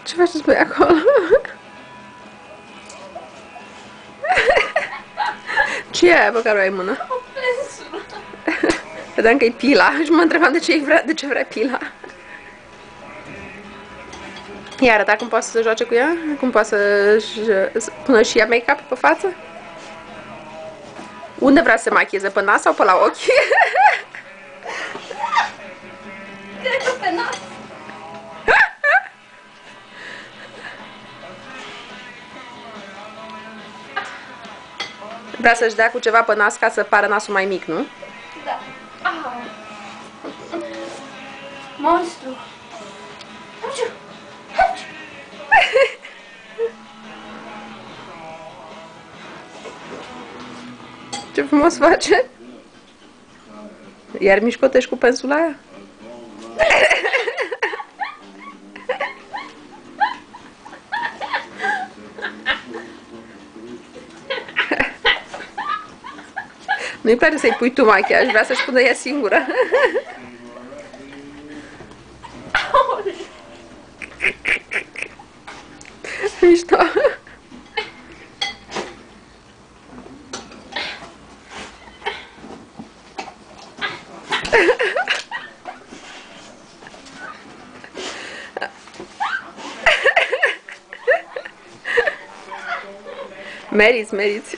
Ce faceți voi acolo? Ce e aia pe care o ai în mână? O pensulă. Vedeam că e pila și mă întrebam de ce vrea pila. I-a arătat cum poate să se joace cu ea? Cum poate să pună și ea make-up pe față? Unde vrea să se machieze? Pe nas sau pe la ochi? Cred că pe nas. Vrea să-și dea cu ceva pe nas ca să pară nasul mai mic, nu? Da. Ah. Monstru. Ce frumos face! Iar mișcotești cu pensula aia? Nu-i place să-i pui tu machiaj, vrea să-și pună ea singură. Mișto. Meriți, meriți.